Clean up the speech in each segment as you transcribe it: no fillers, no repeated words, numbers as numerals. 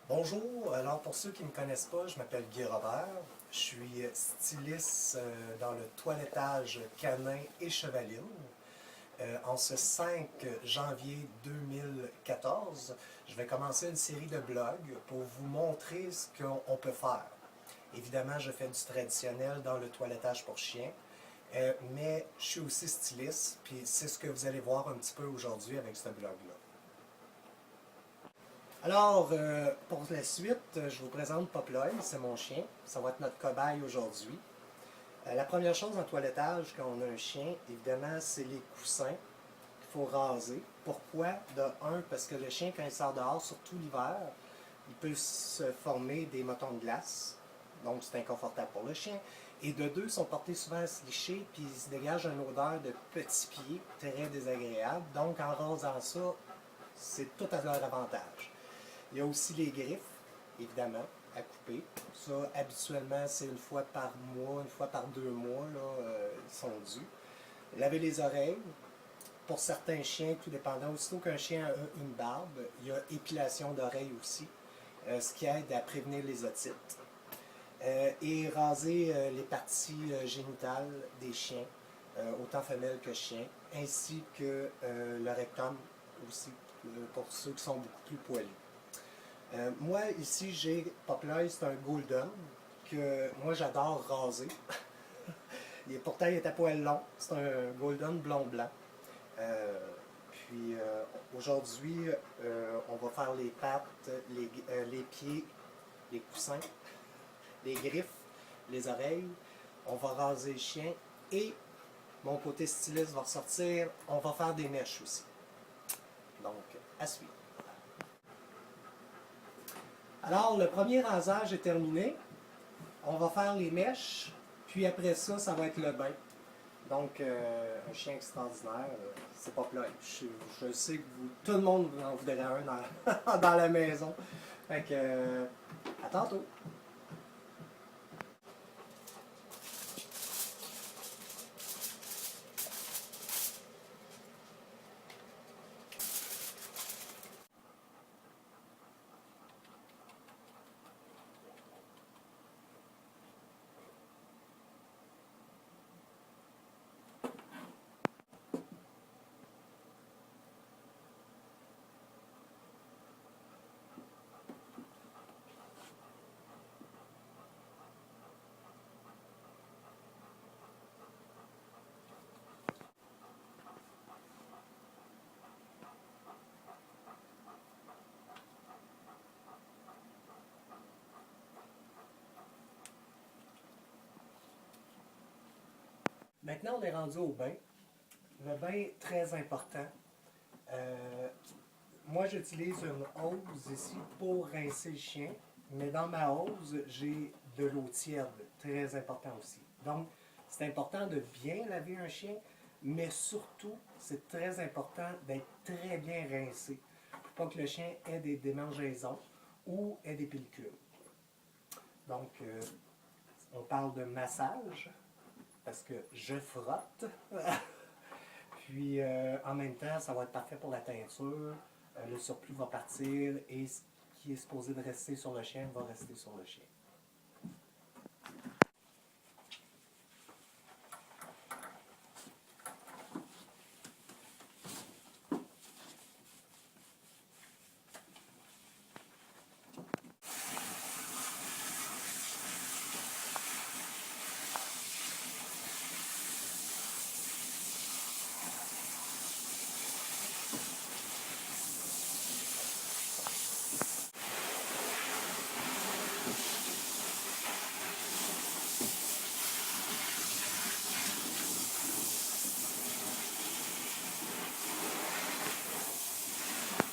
Bonjour, alors pour ceux qui ne me connaissent pas, je m'appelle Guy Robert. Je suis styliste dans le toilettage canin et chevaline. En ce 5 janvier 2014, je vais commencer une série de blogs pour vous montrer ce qu'on peut faire. Évidemment, je fais du traditionnel dans le toilettage pour chiens, mais je suis aussi styliste, puis c'est ce que vous allez voir un petit peu aujourd'hui avec ce blog-là. Alors, pour la suite, je vous présente Poploy, c'est mon chien. Ça va être notre cobaye aujourd'hui. La première chose en toilettage, quand on a un chien, évidemment, c'est les coussins qu'il faut raser. Pourquoi? De un, parce que le chien, quand il sort dehors, surtout l'hiver, il peut se former des motons de glace. Donc, c'est inconfortable pour le chien. Et de deux, ils sont portés souvent à se licher, puis ils se dégagent une odeur de petits pieds très désagréable. Donc, en rasant ça, c'est tout à leur avantage. Il y a aussi les griffes, évidemment, à couper. Ça, habituellement, c'est une fois par mois, une fois par 2 mois, là, ils sont dus. Laver les oreilles. Pour certains chiens, tout dépendant, aussitôt qu'un chien a une barbe, il y a épilation d'oreilles aussi, ce qui aide à prévenir les otites. Et raser les parties génitales des chiens, autant femelles que chiens, ainsi que le rectum aussi, pour ceux qui sont beaucoup plus poilus. Moi, ici, j'ai Poploy, c'est un Golden que moi, j'adore raser. Pourtant, il est à poil long. C'est un Golden blond-blanc. Aujourd'hui, on va faire les pattes, les pieds, les coussins, les griffes, les oreilles. On va raser le chien et mon côté styliste va ressortir. On va faire des mèches aussi. Donc, à suivre. Alors, le premier rasage est terminé. On va faire les mèches, puis après ça, ça va être le bain. Donc, un chien extraordinaire, c'est pas plat. Je sais que tout le monde en voudrait un dans, dans la maison. Fait que, à tantôt. Maintenant, on est rendu au bain. Le bain, très important. Euh, Moi, j'utilise une hose ici pour rincer le chien, mais dans ma hose, j'ai de l'eau tiède, très important aussi. Donc, c'est important de bien laver un chien, mais surtout, c'est très important d'être très bien rincé pour pas que le chien ait des démangeaisons ou ait des pellicules. Donc, on parle de massage, parce que je frotte. Puis en même temps, ça va être parfait pour la teinture. Le surplus va partir et ce qui est supposé de rester sur le chien va rester sur le chien.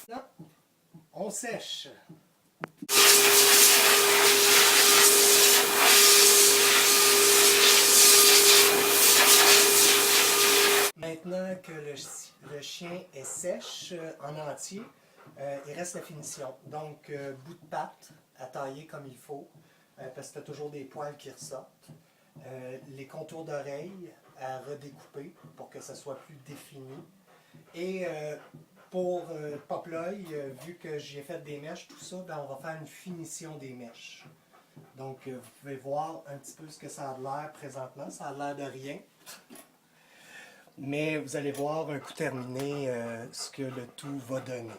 Là, on sèche. Maintenant que le chien est sèche en entier, il reste la finition. Donc, bout de patte à tailler comme il faut, parce que tu as toujours des poils qui ressortent. Les contours d'oreilles à redécouper pour que ça soit plus défini. Et Pour Pop-L'Oeil, vu que j'ai fait des mèches, tout ça, ben, on va faire une finition des mèches. Donc, vous pouvez voir un petit peu ce que ça a l'air présentement. Ça a l'air de rien. Mais vous allez voir un coup terminé ce que le tout va donner.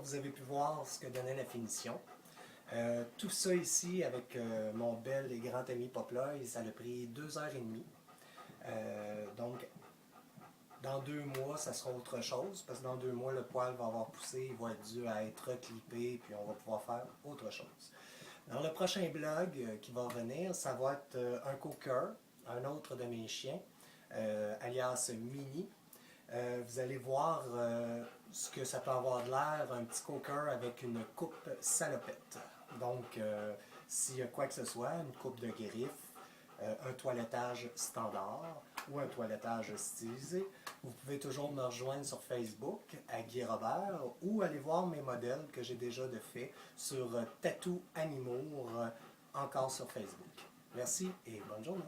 Vous avez pu voir ce que donnait la finition. Tout ça ici, avec mon bel et grand ami Pop-L'Oeil, ça a pris 2 heures et demie. Donc, dans 2 mois, ça sera autre chose, parce que dans 2 mois, le poil va avoir poussé, il va être dû à être clippé, puis on va pouvoir faire autre chose. Dans le prochain blog qui va revenir, ça va être un cocker, un autre de mes chiens, alias Mini. Vous allez voir ce que ça peut avoir de l'air, un petit cocker avec une coupe salopette. Donc, s'il y a quoi que ce soit, une coupe de griffes, un toilettage standard ou un toilettage stylisé, vous pouvez toujours me rejoindre sur Facebook à Guy Robert ou aller voir mes modèles que j'ai déjà fait sur Tattoo Animour, encore sur Facebook. Merci et bonne journée.